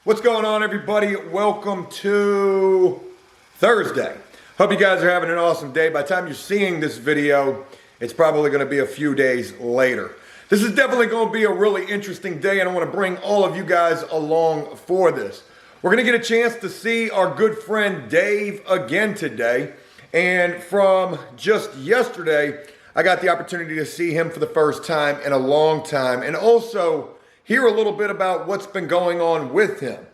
What's going on, everybody? Welcome to Thursday. Hope you guys are having an awesome day. By the time you're seeing this video, it's probably going to be a few days later. This is definitely going to be a really interesting day, and I want to bring all of you guys along for this. We're going to get a chance to see our good friend Dave again today. And from just yesterday, I got the opportunity to see him for the first time in a long time, and also hear a little bit about what's been going on with him.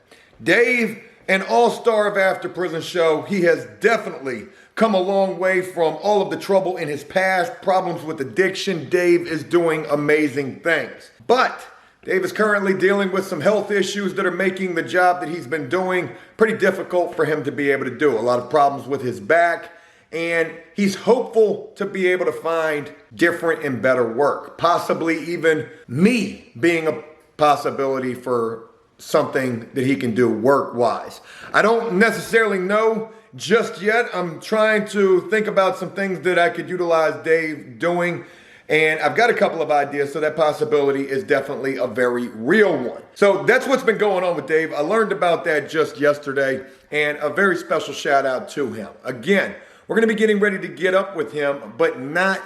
Dave, an all-star of AfterPrisonShow, he has definitely come a long way from all of the trouble in his past, problems with addiction. Dave is doing amazing things. But Dave is currently dealing with some health issues that are making the job that he's been doing pretty difficult for him to be able to do. A lot of problems with his back, and he's hopeful to be able to find different and better work. Possibly even me being a possibility for something that he can do work-wise. I don't necessarily know just yet. I'm trying to think about some things that I could utilize Dave doing, and I've got a couple of ideas, so that possibility is definitely a very real one. So that's what's been going on with Dave. I learned about that just yesterday, and a very special shout out to him. Again, we're going to be getting ready to get up with him, but not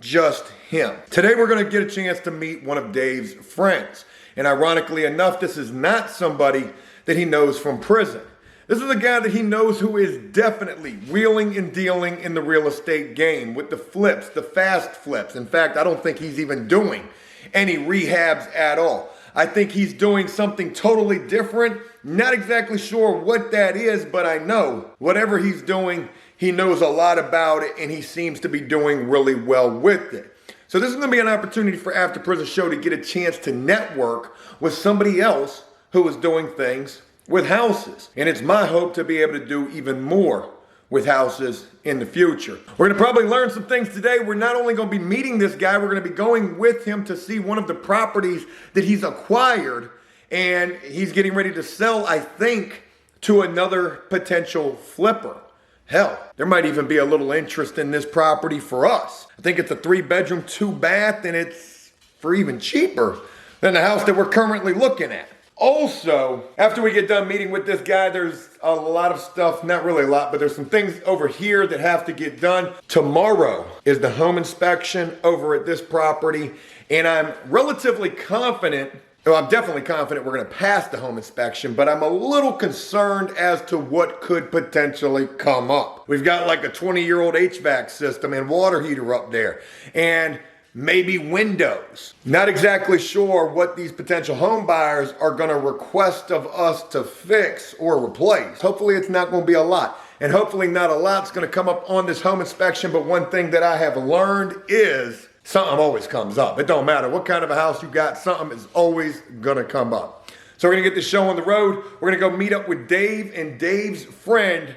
just him. Today we're going to get a chance to meet one of Dave's friends. And ironically enough, this is not somebody that he knows from prison. This is a guy that he knows who is definitely wheeling and dealing in the real estate game with the flips, the fast flips. In fact, I don't think he's even doing any rehabs at all. I think he's doing something totally different. Not exactly sure what that is, but I know whatever he's doing, he knows a lot about it, and he seems to be doing really well with it. So this is going to be an opportunity for AfterPrisonShow to get a chance to network with somebody else who is doing things with houses. And it's my hope to be able to do even more with houses in the future. We're going to probably learn some things today. We're not only going to be meeting this guy, we're going to be going with him to see one of the properties that he's acquired, and he's getting ready to sell, I think, to another potential flipper. Hell, there might even be a little interest in this property for us. I think it's a 3-bedroom, 2-bath, and it's for even cheaper than the house that we're currently looking at. Also, after we get done meeting with this guy, there's a lot of stuff, not really a lot, but there's some things over here that have to get done. Tomorrow is the home inspection over at this property, and I'm relatively confident, well, I'm definitely confident we're going to pass the home inspection, but I'm a little concerned as to what could potentially come up. We've got like a 20-year-old HVAC system and water heater up there, and maybe windows. Not exactly sure what these potential home buyers are going to request of us to fix or replace. Hopefully it's not going to be a lot, and hopefully not a lot's going to come up on this home inspection, but one thing that I have learned is something always comes up. It don't matter what kind of a house you got, something is always gonna come up. So we're gonna get this show on the road. We're gonna go meet up with Dave and Dave's friend,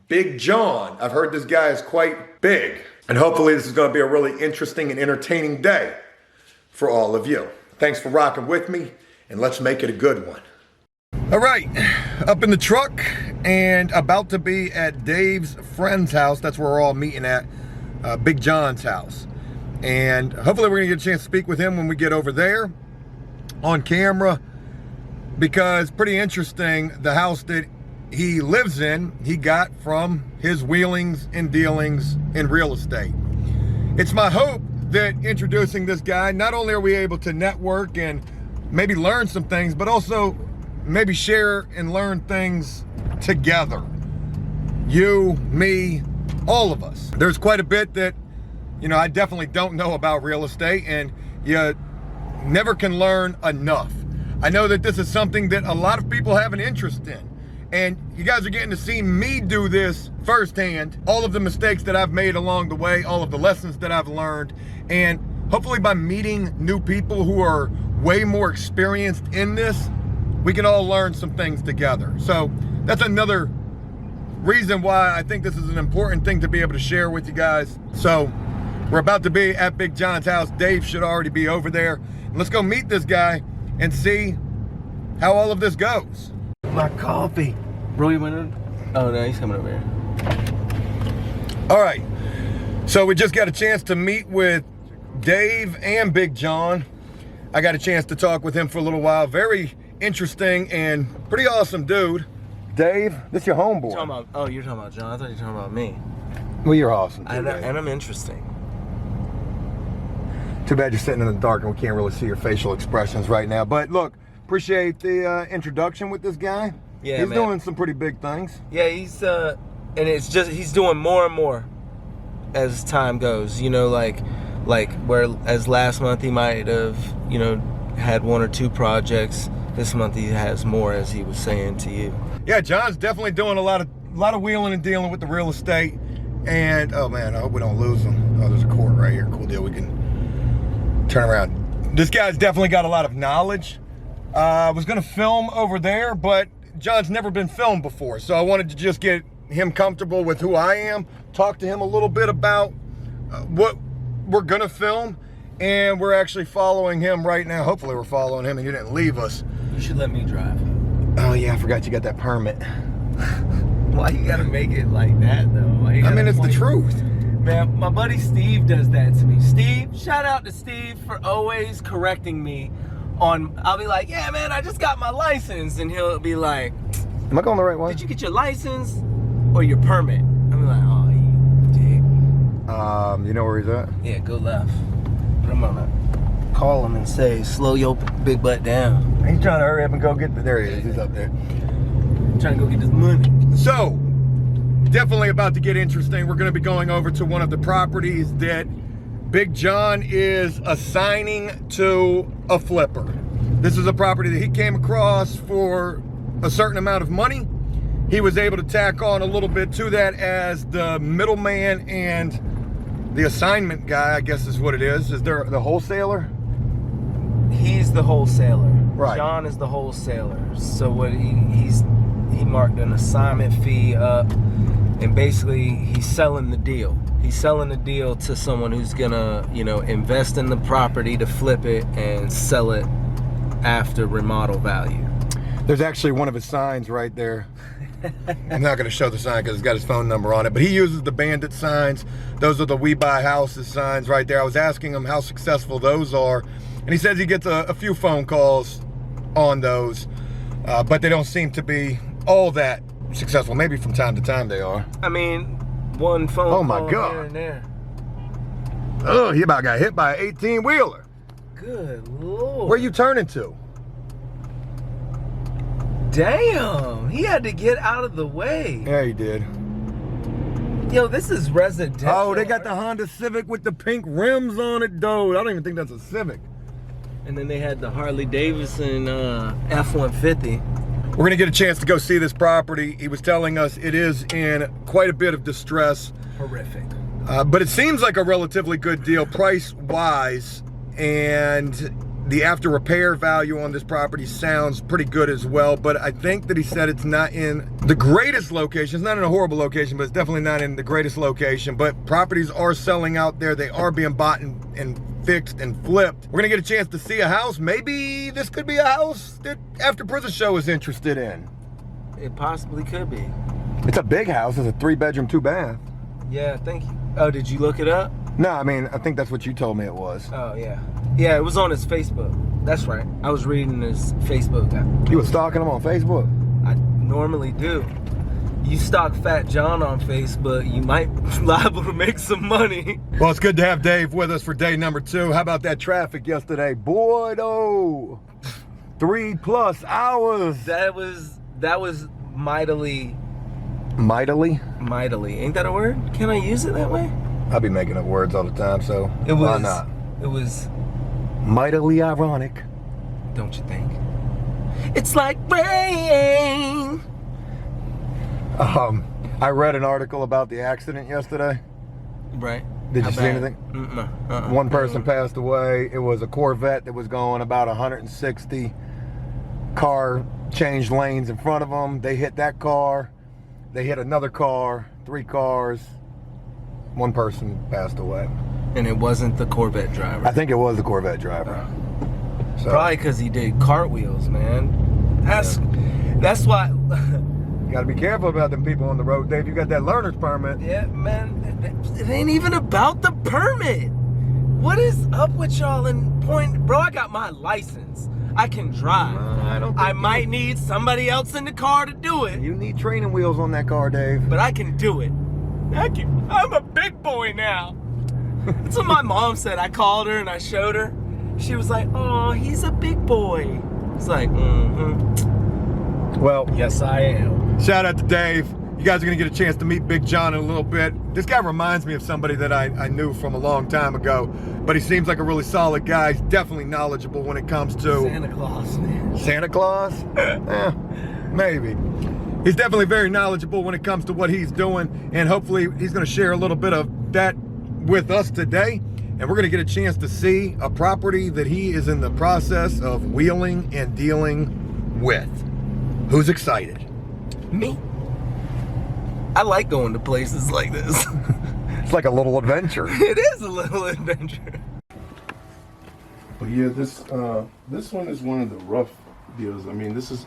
Big John. I've heard this guy is quite big. And hopefully this is gonna be a really interesting and entertaining day for all of you. Thanks for rocking with me, and let's make it a good one. All right, up in the truck and about to be at Dave's friend's house. That's where we're all meeting at, Big John's house. And hopefully we're gonna get a chance to speak with him when we get over there on camera, because pretty interesting, the house that he lives in, he got from his wheelings and dealings in real estate. It's my hope that introducing this guy, not only are we able to network and maybe learn some things, but also maybe share and learn things together. You, me, all of us. There's quite a bit that I definitely don't know about real estate, and you never can learn enough. I know that this is something that a lot of people have an interest in, and you guys are getting to see me do this firsthand, all of the mistakes that I've made along the way, all of the lessons that I've learned, and hopefully by meeting new people who are way more experienced in this, we can all learn some things together. So that's another reason why I think this is an important thing to be able to share with you guys. So we're about to be at Big John's house. Dave should already be over there. Let's go meet this guy and see how all of this goes. My coffee. Bro, you went in? Oh, no, he's coming over here. All right. So we just got a chance to meet with Dave and Big John. I got a chance to talk with him for a little while. Very interesting and pretty awesome dude. Dave, this your homeboy. You're talking about, oh, you're talking about John. I thought you were talking about me. Well, you're awesome too, And Dave. I'm interesting. Too bad you're sitting in the dark and we can't really see your facial expressions right now. But look, appreciate the introduction with this guy. Yeah, he's man. doing some pretty big things. Yeah, he's and it's just he's doing more and more as time goes. You know, like whereas last month he might have, you know, had 1 or 2 projects. This month he has more, as he was saying to you. Yeah, John's definitely doing a lot of wheeling and dealing with the real estate. And oh man, I hope we don't lose him. Oh, there's a court right here. Cool deal. We can turn around. This guy's definitely got a lot of knowledge. I was gonna film over there, but John's never been filmed before, so I wanted to just get him comfortable with who I am, talk to him a little bit about what we're gonna film, and we're actually following him right now. Hopefully we're following him and he didn't leave us. You should let me drive. Oh yeah, I forgot you got that permit. Why you gotta make it like that though? I mean, it's the truth. Man, my buddy Steve does that to me. Steve, shout out to Steve for always correcting me on, I'll be like, yeah man, I just got my license. And he'll be like, Am I going the right way? did you get your license or your permit? I'll be like, oh, you dick. You know where he's at? Yeah, go left. But I'm gonna call him and say, slow your big butt down. He's trying to hurry up and go get, there he is, he's up there. Trying to go get this money. So, definitely about to get interesting. We're gonna be going over to one of the properties that Big John is assigning to a flipper. This is a property that he came across for a certain amount of money. He was able to tack on a little bit to that as the middleman and the assignment guy, I guess is what it is. Is there the wholesaler? He's the wholesaler. Right. John is the wholesaler. So what he marked an assignment fee up, and basically he's selling the deal. He's selling the deal to someone who's gonna, you know, invest in the property to flip it and sell it after remodel value. There's actually one of his signs right there. I'm not going to show the sign because it's got his phone number on it, but he uses the bandit signs. Those are the We Buy Houses signs right there. I was asking him how successful those are, and he says he gets a few phone calls on those, but they don't seem to be all that successful. Maybe from time to time they are. I mean, one phone Oh my call God. here and there. Oh, he about got hit by an 18-wheeler. Good Lord. Where you turning to? Damn, he had to get out of the way. Yeah, he did. Yo, this is residential. Oh, they got the Honda Civic with the pink rims on it, though. I don't even think that's a Civic. And then they had the Harley Davidson F-150. We're gonna get a chance to go see this property. He was telling us it is in quite a bit of distress. Horrific. But it seems like a relatively good deal price-wise, and the after repair value on this property sounds pretty good as well. But I think that he said it's not in the greatest location. It's not in a horrible location, but it's definitely not in the greatest location. But properties are selling out there. They are being bought and fixed and flipped. We're gonna get a chance to see a house. Maybe this could be a house that After Prison Show is interested in. It possibly could be. It's a big house. It's a 3-bedroom, 2-bath. Yeah, thank you. Oh, did you look it up? No, I mean, I think that's what you told me it was. Oh, yeah. Yeah, it was on his Facebook. That's right. I was reading his Facebook app. You were stalking him on Facebook? I normally do. You stalk Fat John on Facebook, you might be liable to make some money. Well, it's good to have Dave with us for day number 2. How about that traffic yesterday? Boy, though. 3+ hours. That was mightily. Mightily? Mightily. Ain't that a word? Can I use it that way? I'll be making up words all the time, so It was. why not? It was. Mightily ironic. Don't you think? It's like rain. I read an article about the accident yesterday. Right. Did How you see bad? anything? One person passed away. It was a Corvette that was going about 160. Car changed lanes in front of them. They hit that car. They hit another car. 3 cars. One person passed away. And it wasn't the Corvette driver. I think it was the Corvette driver. So, Probably because he did cartwheels, man. That's why. you gotta be careful about them people on the road. Dave, you got that learner's permit. Yeah, man. It ain't even about the permit. What is up with y'all in point? Bro, I got my license. I can drive. I don't. I might need somebody else in the car to do it, You need training wheels on that car, Dave. but I can do it. I'm a big boy now. That's what my mom said. I called her and I showed her. She was like, "Oh, he's a big boy." It's like, Well, yes, I am. shout out to Dave. You guys are gonna get a chance to meet Big John in a little bit. This guy reminds me of somebody that I knew from a long time ago, but he seems like a really solid guy. He's definitely knowledgeable when it comes to Santa Claus, man. Santa Claus? Maybe. He's definitely very knowledgeable when it comes to what he's doing, and hopefully he's gonna share a little bit of that with us today. And we're gonna get a chance to see a property that he is in the process of wheeling and dealing with. Who's excited? Me. I like going to places like this. It's like a little adventure. It is a little adventure. But yeah, this one is one of the rough deals. I mean, this is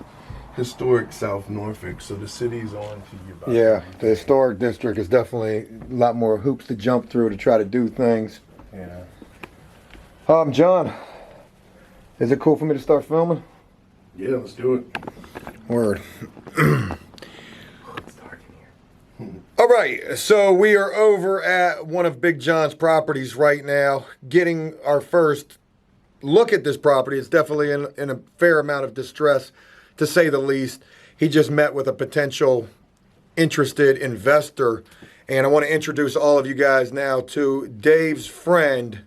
historic South Norfolk, so the city's on to you. About Yeah, the historic district is definitely a lot more hoops to jump through to try to do things. Yeah. John, is it cool for me to start filming? Yeah, let's do it. Word. All right, so we are over at one of Big John's properties right now, getting our first look at this property. It's definitely in a fair amount of distress, to say the least. He just met with a potential interested investor, and I want to introduce all of you guys now to Dave's friend,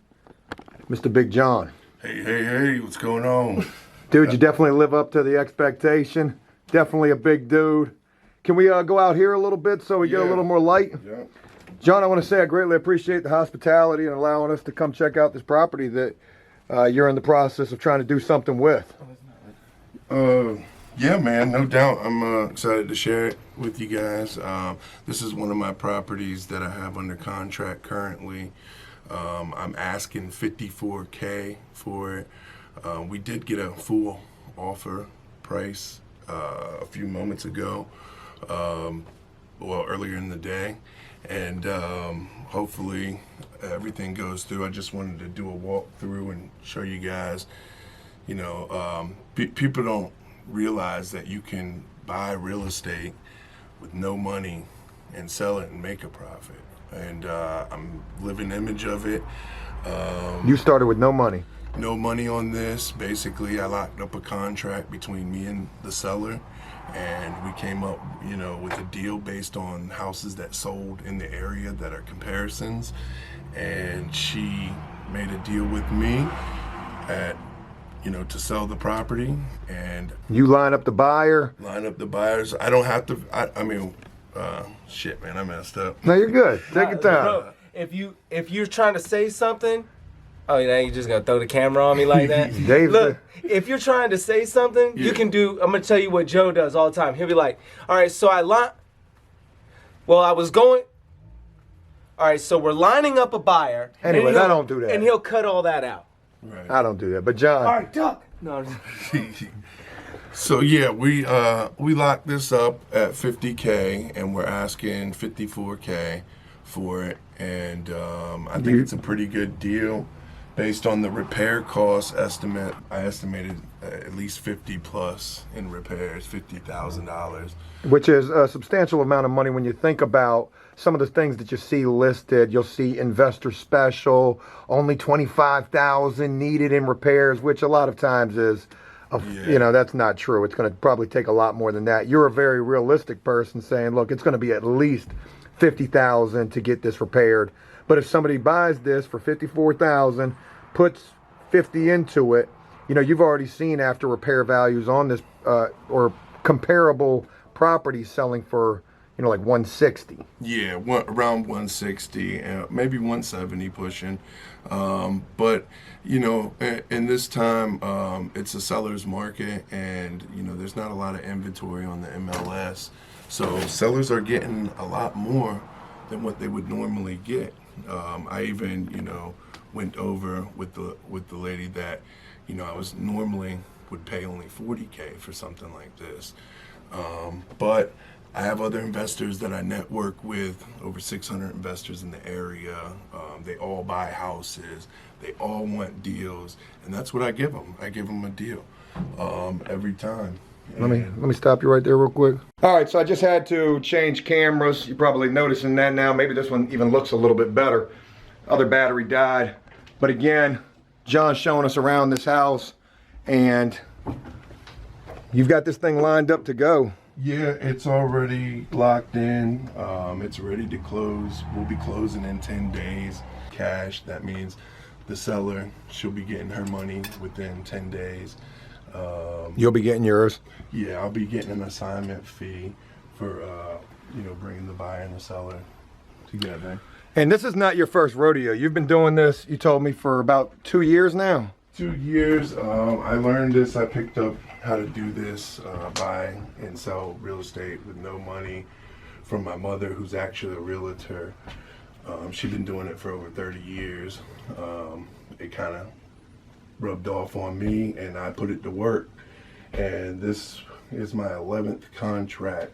Mr. Big John. Hey, what's going on? Dude, you definitely live up to the expectation. Definitely a big dude. Can we go out here a little bit so we get a little more light? Yeah. John, I want to say I greatly appreciate the hospitality and allowing us to come check out this property that you're in the process of trying to do something with. Yeah, man, no doubt. I'm excited to share it with you guys. This is one of my properties that I have under contract currently. I'm asking $54K for it. We did get a full offer price a few moments ago. Earlier in the day, and hopefully everything goes through. I just wanted to do a walkthrough and show you guys, people don't realize that you can buy real estate with no money and sell it and make a profit, and I'm living image of it. You started with no money. No money on this. Basically, I locked up a contract between me and the seller, and we came up, with a deal based on houses that sold in the area that are comparisons. And she made a deal with me to sell the property, and You line up the buyer. line up the buyers. I don't have to. Shit, man, I messed up. No, you're good. Take your time. Bro, if you're trying to say something, oh, now you just gonna throw the camera on me like that? Dave, Look, if you're trying to say something, you can do. I'm gonna tell you what Joe does all the time. He'll be like, "All right, so I was going. All right, so we're lining up a buyer. Anyways, and I don't do that. And he'll cut all that out. Right. I don't do that. But John, All right, duck. No, So yeah, we locked this up at $50K, and we're asking $54K for it, and I think it's a pretty good deal based on the repair cost estimate. I estimated at least 50 plus in repairs, $50,000. which is a substantial amount of money when you think about some of the things that you see listed. You'll see investor special, only $25,000 needed in repairs, which a lot of times is, that's not true. It's going to probably take a lot more than that. You're a very realistic person saying, look, it's going to be at least $50,000 to get this repaired. But if somebody buys this for $54,000, puts 50 into it, you've already seen after repair values on this or comparable properties selling for like 160. Yeah, around 160, maybe 170 pushing. But in this time, it's a seller's market, and there's not a lot of inventory on the MLS, so sellers are getting a lot more than what they would normally get. I even went over with the lady that I was normally would pay only $40K for something like this, but I have other investors that I network with, over 600 investors in the area. They all buy houses. They all want deals, and that's what I give them. I give them a deal. every time. Let me stop you right there real quick. All right, so I just had to change cameras. You're probably noticing that now. Maybe this one even looks a little bit better. Other battery died. But again, John's showing us around this house, and you've got this thing lined up to go. Yeah, it's already locked in. It's ready to close. We'll be closing in 10 days. Cash, that means the seller, she'll be getting her money within 10 days. You'll be getting yours? Yeah, I'll be getting an assignment fee for, bringing the buyer and the seller together. And this is not your first rodeo. You've been doing this, you told me, for about 2 years now. 2 years. I learned this. I picked up how to do this, buy and sell real estate with no money from my mother, who's actually a realtor. She's been doing it for over 30 years. It kind of rubbed off on me, and I put it to work. And this is my 11th contract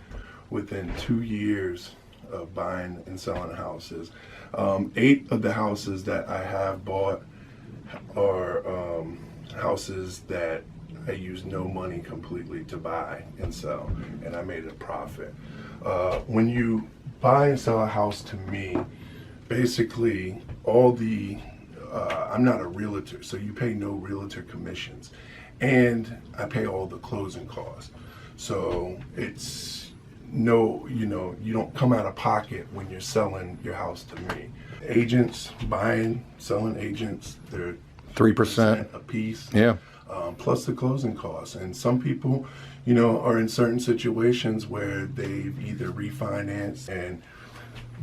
within 2 years of buying and selling houses. 8 of the houses that I have bought are houses that I used no money completely to buy and sell, and I made a profit. When you buy and sell a house to me, basically all the I'm not a realtor, so you pay no realtor commissions, and I pay all the closing costs. So it's no, you don't come out of pocket when you're selling your house to me. Agents, buying, selling agents, they're 3% a piece. Yeah. Plus the closing costs. And some people, are in certain situations where they've either refinanced and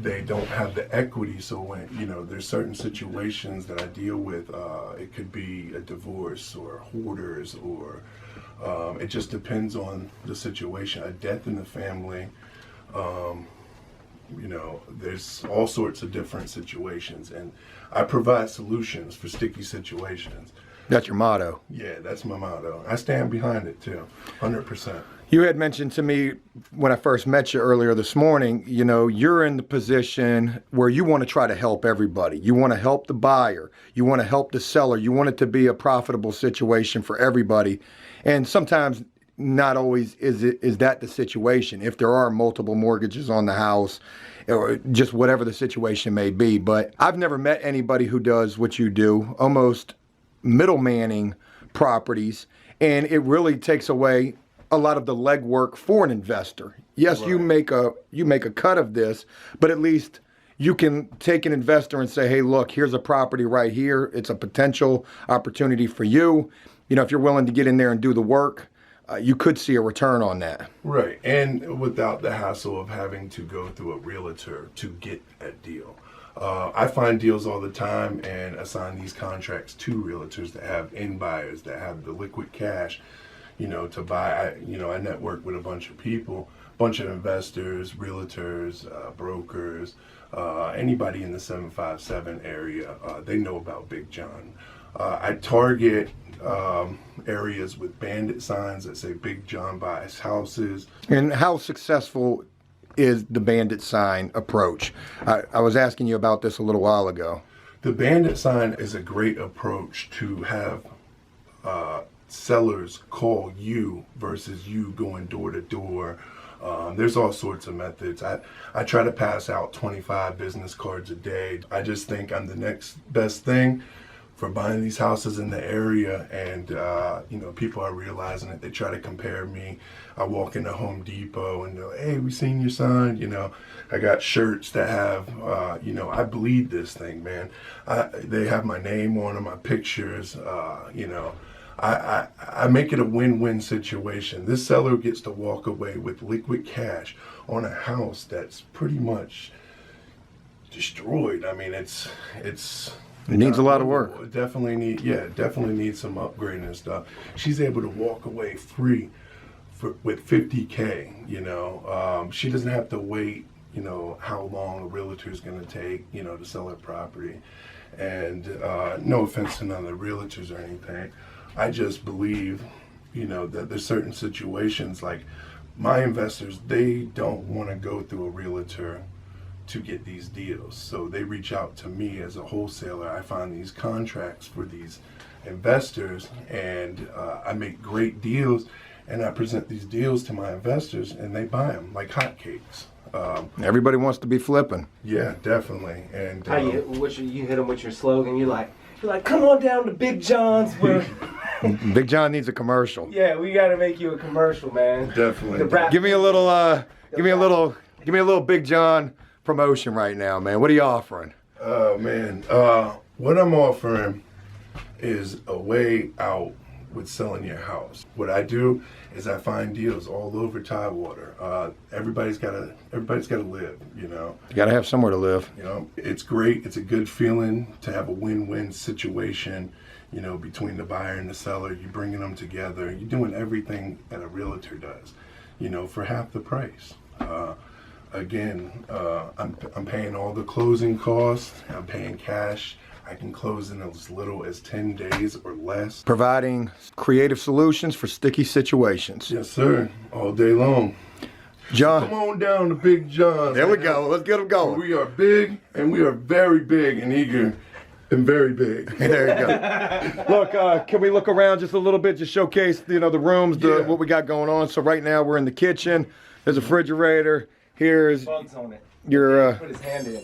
they don't have the equity. So when, there's certain situations that I deal with, it could be a divorce or hoarders, or it just depends on the situation. A death in the family, there's all sorts of different situations, and I provide solutions for sticky situations. That's your motto. Yeah, that's my motto. I stand behind it too, 100%. You had mentioned to me when I first met you earlier this morning, you're in the position where you want to try to help everybody. You want to help the buyer. You want to help the seller. You want it to be a profitable situation for everybody. And sometimes not always is that the situation, if there are multiple mortgages on the house or just whatever the situation may be. But I've never met anybody who does what you do, almost middlemaning properties, and it really takes away a lot of the legwork for an investor. Yes, right. you make a cut of this, but at least you can take an investor and say, hey, look, here's a property right here. It's a potential opportunity for you. If you're willing to get in there and do the work, you could see a return on that. Right, and without the hassle of having to go through a realtor to get a deal. I find deals all the time and assign these contracts to realtors that have end buyers, that have the liquid cash, to buy. I network with a bunch of people, bunch of investors, realtors, brokers, anybody in the 757 area. They know about Big John. I target areas with bandit signs that say Big John buys houses. And how successful is the bandit sign approach? I was asking you about this a little while ago. The bandit sign is a great approach to have sellers call you versus you going door to door. There's all sorts of methods. I try to pass out 25 business cards a day. I just think I'm the next best thing for buying these houses in the area, and people are realizing it. They try to compare me. I walk into Home Depot and they're like, hey, we seen your sign. I got shirts that have, I bleed this thing, man. They have my name on them, my pictures. I make it a win-win situation. This seller gets to walk away with liquid cash on a house that's pretty much destroyed. I mean, it needs a lot of work. Definitely needs some upgrading and stuff. She's able to walk away free with $50K. She doesn't have to wait, how long a realtor is going to take, to sell her property. And no offense to none of the realtors or anything. I just believe, that there's certain situations, like my investors, they don't want to go through a realtor to get these deals. So they reach out to me as a wholesaler. I find these contracts for these investors, and I make great deals, and I present these deals to my investors, and they buy them like hotcakes. Everybody wants to be flipping. Yeah, definitely. And How you hit them with your slogan? You're like, come on down to Big John's. Where Big John needs a commercial. yeah, we got to make you a commercial, man. definitely. Give me a little, give me a little Big John promotion right now, man. What are you offering? Oh man, what I'm offering is a way out with selling your house. What I do is I find deals all over Tidewater. Everybody's gotta live, you know. You gotta have somewhere to live. You know, it's great. It's a good feeling to have a win-win situation, you know, between the buyer and the seller. You're bringing them together. You're doing everything that a realtor does, you know, for half the price. I'm paying all the closing costs. I'm paying cash. I can close in as little as 10 days or less. Providing creative solutions for sticky situations. Yes, sir. All day long. John. Come on down to Big John's. There we go. Let's get them going. We are big, and we are very big and eager and very big. There you go. Look, can we look around just a little bit, just showcase, you know, the rooms, what we got going on. So right now we're in the kitchen. There's a refrigerator. Here's Bugs on it. your Put his hand in.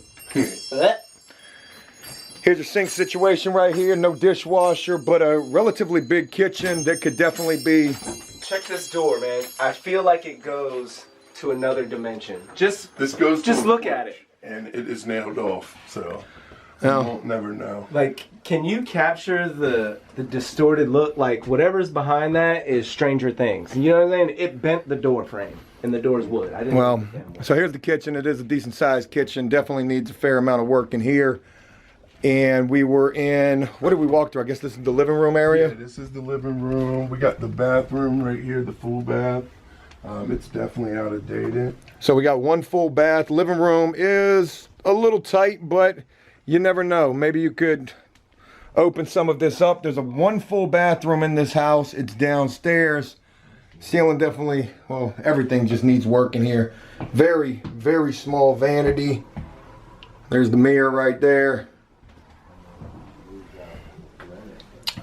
here's your sink situation right here. No dishwasher, but a relatively big kitchen that could definitely be. Check this door, man. I feel like it goes to another dimension. Just look at it. And it is nailed off, so No. you won't never know. Like, can you capture the distorted look? Like, whatever's behind that is Stranger Things. You know what I'm saying? It bent the door frame, and the door's wood. I didn't. Well, so here's the kitchen. It is a decent sized kitchen. Definitely needs a fair amount of work in here. And we were in, what did we walk through? I guess this is the living room area. Yeah, this is the living room. We got the bathroom right here, the full bath. It's definitely out of dated. So we got one full bath. Living room is a little tight, but you never know. Maybe you could open some of this up. There's one full bathroom in this house. It's downstairs. Ceiling definitely, well, everything just needs work in here. Very, very small vanity. There's the mirror right there.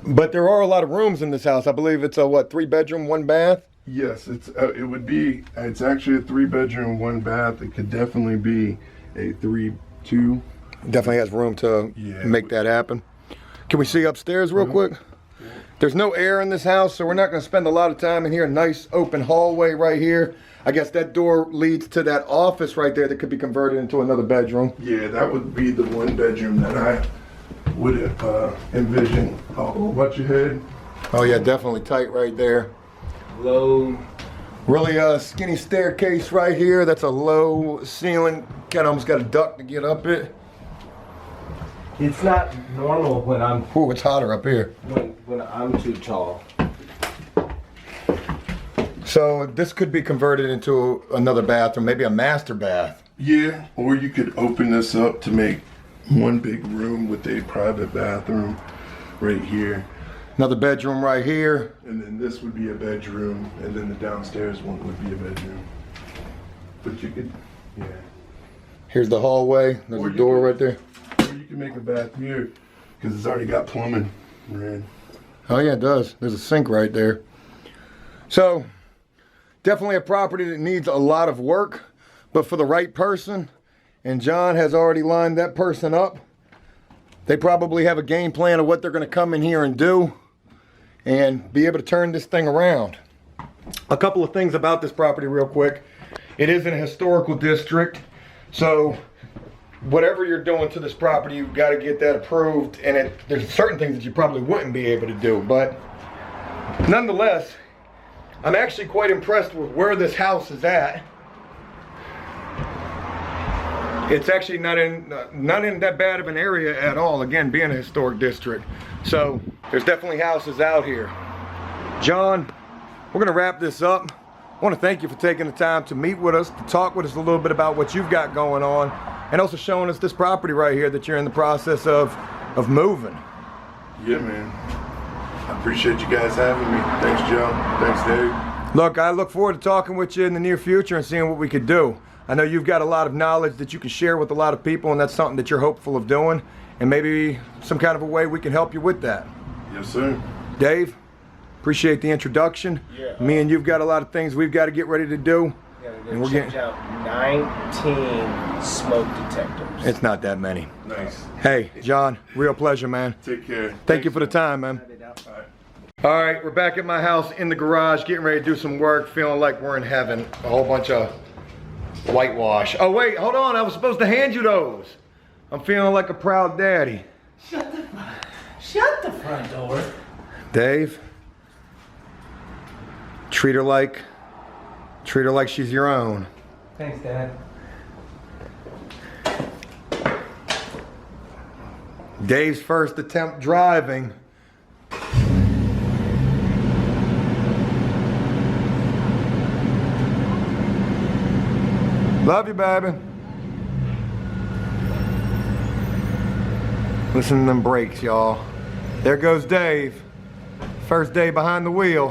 But there are a lot of rooms in this house. I believe it's a, what, 3-bedroom, 1 bath? Yes, it's actually a 3-bedroom, 1 bath. It could definitely be a 3-2. Definitely has room to make that happen. Can we see upstairs real quick? There's no air in this house, so we're not going to spend a lot of time in here. Nice open hallway right here. I guess that door leads to that office right there that could be converted into another bedroom. Yeah, that would be the 1 bedroom that I would envision. Oh, watch your head. Oh yeah, definitely tight right there. Low. Really skinny staircase right here. That's a low ceiling. Kind of almost got a duct to get up it. It's not normal when I'm Ooh, it's hotter up here. when I'm too tall. So this could be converted into another bathroom, maybe a master bath. Yeah, or you could open this up to make 1 big room with a private bathroom right here. Another bedroom right here. And then this would be a bedroom, and then the downstairs one would be a bedroom. But you could, yeah. Here's the hallway. There's a door right there. Or you can make a bath here, because it's already got plumbing. Right. Oh yeah, it does. There's a sink right there. So, definitely a property that needs a lot of work, but for the right person, and John has already lined that person up. They probably have a game plan of what they're going to come in here and do and be able to turn this thing around. A couple of things about this property real quick. It is in a historical district, so whatever you're doing to this property, you've got to get that approved, and there's certain things that you probably wouldn't be able to do, but nonetheless, I'm actually quite impressed with where this house is at. It's actually not in that bad of an area at all, again, being a historic district. So there's definitely houses out here. John, we're gonna wrap this up. I want to thank you for taking the time to meet with us, to talk with us a little bit about what you've got going on, and also showing us this property right here that you're in the process of moving. Yeah, man. I appreciate you guys having me. Thanks, Joe. Thanks, Dave. Look, I look forward to talking with you in the near future and seeing what we could do. I know you've got a lot of knowledge that you can share with a lot of people, and that's something that you're hopeful of doing, and maybe some kind of a way we can help you with that. Yes, sir. Dave, appreciate the introduction. Yeah. Me and you've got a lot of things we've got to get ready to do. And we're change out 19 smoke detectors. It's not that many. Nice. Hey, John, real pleasure, man. Take care. Thank you for the time, man. All right. All right, we're back at my house in the garage, getting ready to do some work, feeling like we're in heaven. A whole bunch of whitewash. Oh wait, hold on, I was supposed to hand you those. I'm feeling like a proud daddy. Shut the front door. Dave, treat her like she's your own. Thanks, Dad. Dave's first attempt driving. Love you, baby. Listen to them brakes, y'all. There goes Dave. First day behind the wheel.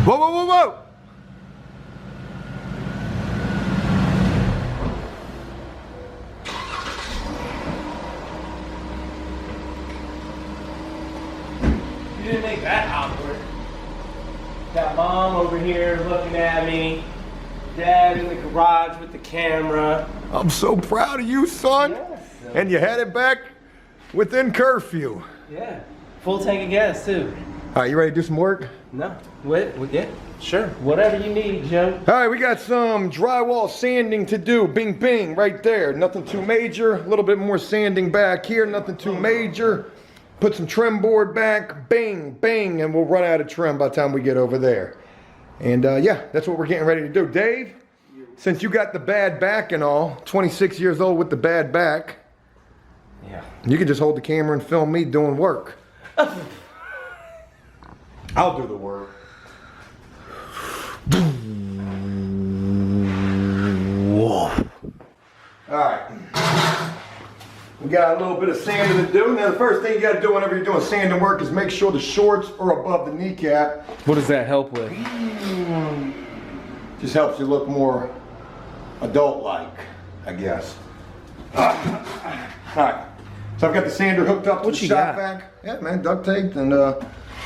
Whoa, whoa, whoa, whoa! You didn't make that awkward. Got Mom over here looking at me. Dad in the garage with the camera. I'm so proud of you, son. Yes. And you had it back within curfew. Yeah. Full tank of gas, too. All right, you ready to do some work? No. What? Yeah. Sure. Whatever you need, Joe. All right, we got some drywall sanding to do. Bing, bing, right there. Nothing too major. A little bit more sanding back here. Nothing too major. Put some trim board back. Bing, bing, and we'll run out of trim by the time we get over there. And yeah, that's what we're getting ready to do. Dave, since you got the bad back and all, 26 years old with the bad back, Yeah. you can just hold the camera and film me doing work. I'll do the work. Whoa. All right. We got a little bit of sanding to do. Now, the first thing you got to do whenever you're doing sanding work is make sure the shorts are above the kneecap. What does that help with? Just helps you look more adult-like, I guess. All right. So I've got the sander hooked up to the shop vac. Yeah, man, duct taped, and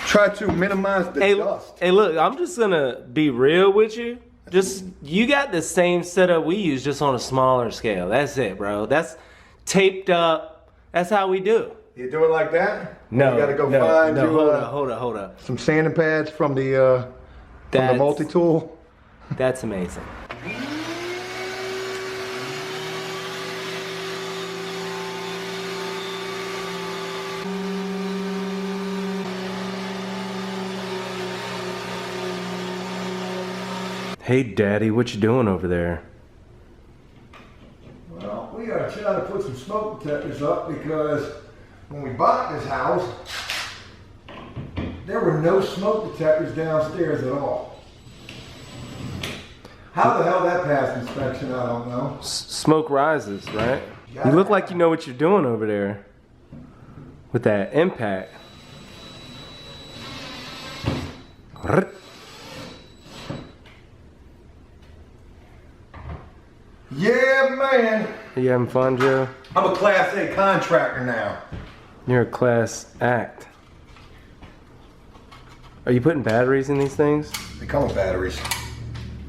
try to minimize the dust. Hey, look, I'm just gonna be real with you. Just, you got the same setup we use, just on a smaller scale. That's it, bro. That's taped up. That's how we do. You do it like that? No, You gotta go find you, hold up. some sanding pads from the multi-tool. That's amazing. Hey, Daddy, what you doing over there? Well, we gotta try to put some smoke detectors up because when we bought this house, there were no smoke detectors downstairs at all. How the hell that passed inspection, I don't know. Smoke rises, right? You look like you know what you're doing over there with that impact. Yeah, man. Are you having fun, Joe? I'm a Class A contractor now. You're a class act. Are you putting batteries in these things? They come with batteries.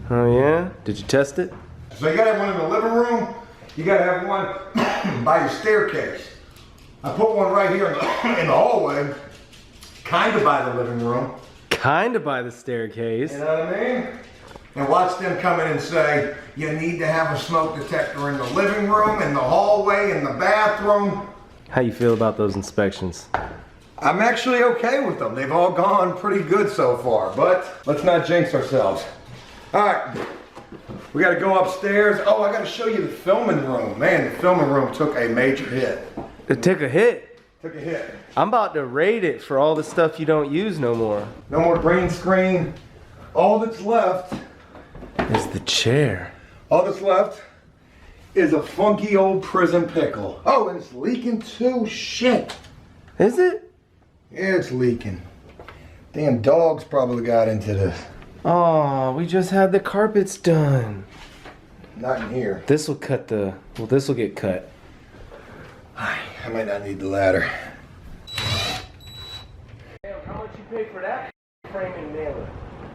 Oh yeah? Did you test it? So you gotta have one in the living room. You gotta have one by your staircase. I put one right here in the hallway, kind of by the living room. Kinda by the staircase. You know what I mean? And watch them come in and say, you need to have a smoke detector in the living room, in the hallway, in the bathroom. How you feel about those inspections? I'm actually okay with them. They've all gone pretty good so far, but let's not jinx ourselves. All right, we gotta go upstairs. Oh, I gotta show you the filming room. Man, the filming room took a major hit. It took a hit. Took a hit. I'm about to rate it for all the stuff you don't use no more. No more green screen. All that's left Is the chair. All that's left is a funky old prison pickle. Oh, and it's leaking too. Shit. Is it? Yeah, it's leaking. Damn dogs probably got into this. Oh, we just had the carpets done. Not in here. This will cut the, well, this will get cut. I might not need the ladder. Damn, how much you pay for that framing nailer?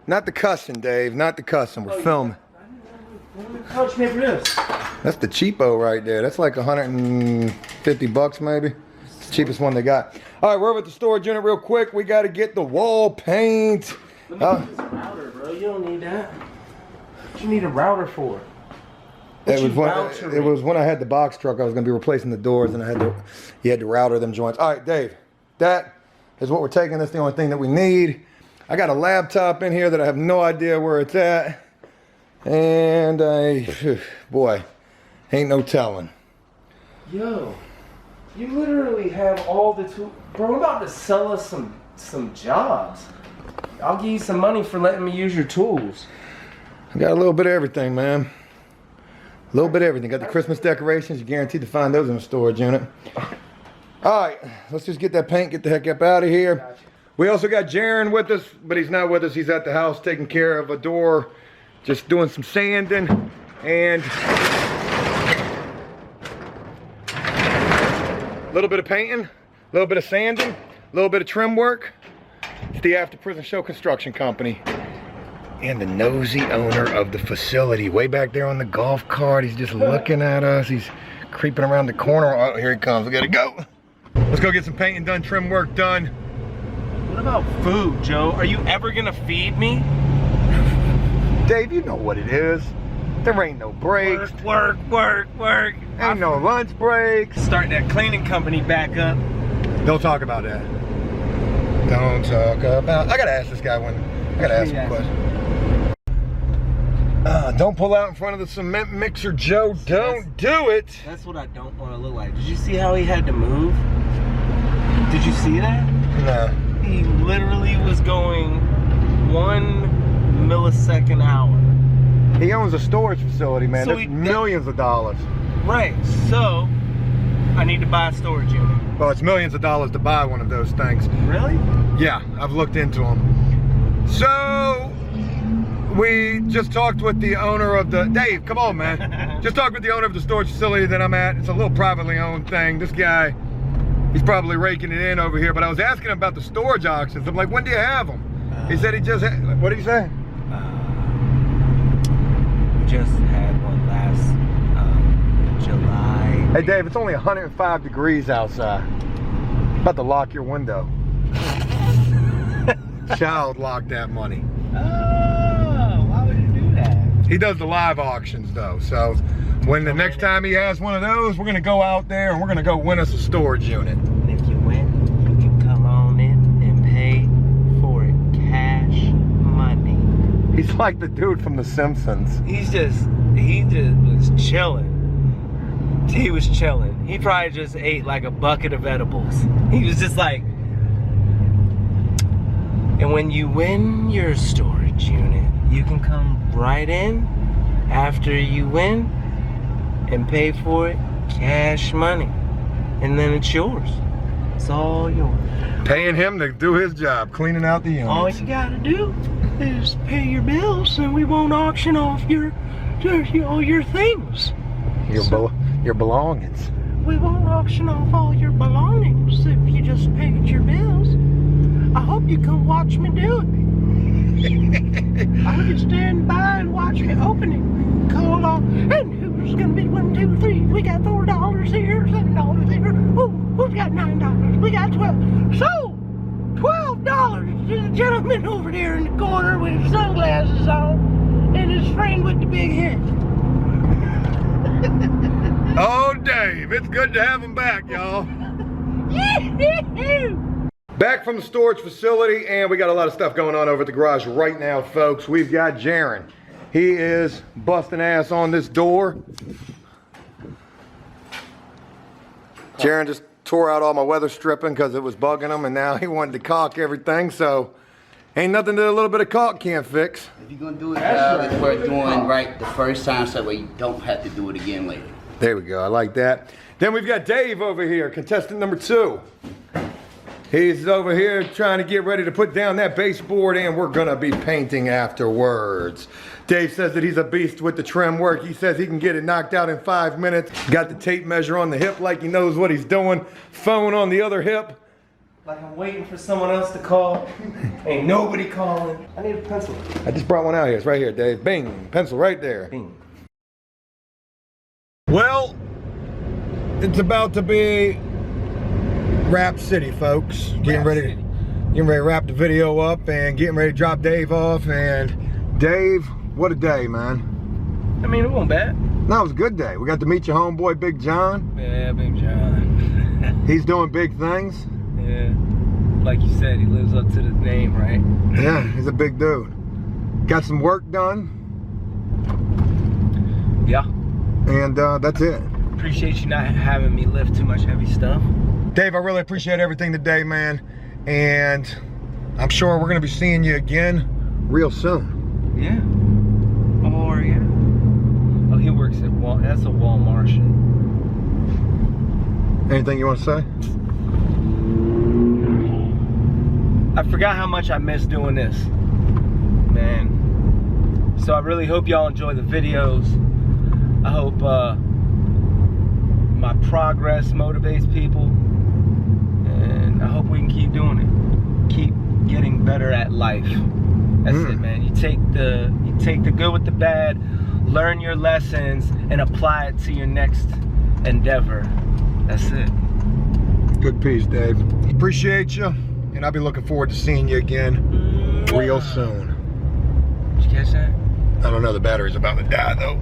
Not the cussing, Dave. Not the cussing. We're filming. How much you pay for this? That's the cheapo right there. That's like 150 bucks maybe. It's the cheapest one they got. All right, we're over at the storage unit real quick. We got to get the wall paint. Let me get this router, bro. You don't need that. What you need a router for? It was when I had the box truck. I was going to be replacing the doors, and you had to router them joints. All right, Dave, that is what we're taking. That's the only thing that we need. I got a laptop in here that I have no idea where it's at, and boy, ain't no telling. Yo, you literally have all the tools. Bro, I'm about to sell us some jobs. I'll give you some money for letting me use your tools. I got a little bit of everything, man. A little bit of everything. Got the Christmas decorations. You're guaranteed to find those in the storage unit. All right, let's just get that paint, get the heck up out of here. Gotcha. We also got Jaron with us, but he's not with us. He's at the house taking care of a door, just doing some sanding, and a little bit of painting, a little bit of sanding, a little bit of trim work. It's the After Prison Show Construction Company. And the nosy owner of the facility, way back there on the golf cart. He's just looking at us. He's creeping around the corner. Oh, here he comes. We gotta go. Let's go get some painting done, trim work done. What about food, Joe? Are you ever gonna feed me? Dave, you know what it is. There ain't no breaks. Work. Ain't no lunch breaks. Start that cleaning company back up. Don't talk about that. Don't talk about. I gotta ask this guy one. I gotta ask him a question. Don't pull out in front of the cement mixer, Joe. Don't do it. That's what I don't want to look like. Did you see how he had to move? Did you see that? No. He literally was going 1 millisecond hour. He owns a storage facility, man. So That's millions of dollars. Right, so I need to buy a storage unit. Well, it's millions of dollars to buy one of those things. Really? Yeah, I've looked into them. So, we just talked with the owner of the, Dave, come on, man. Just talked with the owner of the storage facility that I'm at. It's a little privately owned thing. This guy, he's probably raking it in over here, but I was asking him about the storage auctions. I'm like, when do you have them? He said he just had, what did he say? Just had one last July. Hey, Dave, it's only 105 degrees outside. About to lock your window. Child lock that money. Oh, why would you do that? He does the live auctions though, so when the next time he has one of those, we're gonna go out there and we're gonna go win us a storage unit. And if you win, you can come on in and pay for it. Cash money. He's like the dude from The Simpsons. He just was chilling. He was chilling. He probably just ate like a bucket of edibles. He was just like, and when you win your storage unit, you can come right in after you win and pay for it cash money. And then it's yours. It's all yours. Paying him to do his job, cleaning out the units. All you gotta do is pay your bills and we won't auction off all your things. Your belongings. We won't auction off all your belongings if you just paid your bills. I hope you come watch me do it. I hope you stand by and watch me open it. Call off, and who's gonna be 1, 2, 3? We got $4 here, $7 here. Ooh, we've got $9. We got 12. So, $12 to the gentleman over there in the corner with his sunglasses on and his friend with the big head. Oh, Dave, it's good to have him back, y'all. Back from the storage facility, and we got a lot of stuff going on over at the garage right now, folks. We've got Jaron. He is busting ass on this door. Jaron just tore out all my weather stripping because it was bugging him, and now he wanted to caulk everything, so ain't nothing that a little bit of caulk can't fix. If you're gonna do a job, it's worth doing right the first time so that way you don't have to do it again later. There we go, I like that. Then we've got Dave over here, contestant number 2. He's over here trying to get ready to put down that baseboard, and we're gonna be painting afterwards. Dave says that he's a beast with the trim work. He says he can get it knocked out in 5 minutes. Got the tape measure on the hip like he knows what he's doing. Phone on the other hip. Like I'm waiting for someone else to call. Ain't nobody calling. I need a pencil. I just brought one out here. It's right here, Dave. Bing, pencil right there. Bing. Well, it's about to be Rap City, folks. Getting ready to wrap the video up and getting ready to drop Dave off. And Dave, what a day, man. I mean, it wasn't bad. No, it was a good day. We got to meet your homeboy, Big John. Yeah, Big John. He's doing big things. Yeah. Like you said, he lives up to the name, right? Yeah, he's a big dude. Got some work done. Yeah. And that's it. Appreciate you not having me lift too much heavy stuff. Dave, I really appreciate everything today, man. And I'm sure we're gonna be seeing you again real soon. Yeah. Or yeah. Oh, he works at that's a Walmart. Anything you want to say? I forgot how much I miss doing this, man. So I really hope y'all enjoy the videos. I hope my progress motivates people, and I hope we can keep doing it. Keep getting better at life. That's it, man. You take the good with the bad, learn your lessons, and apply it to your next endeavor. That's it. Good piece, Dave. Appreciate you, and I'll be looking forward to seeing you again real soon. Did you catch that? I don't know, the battery's about to die though.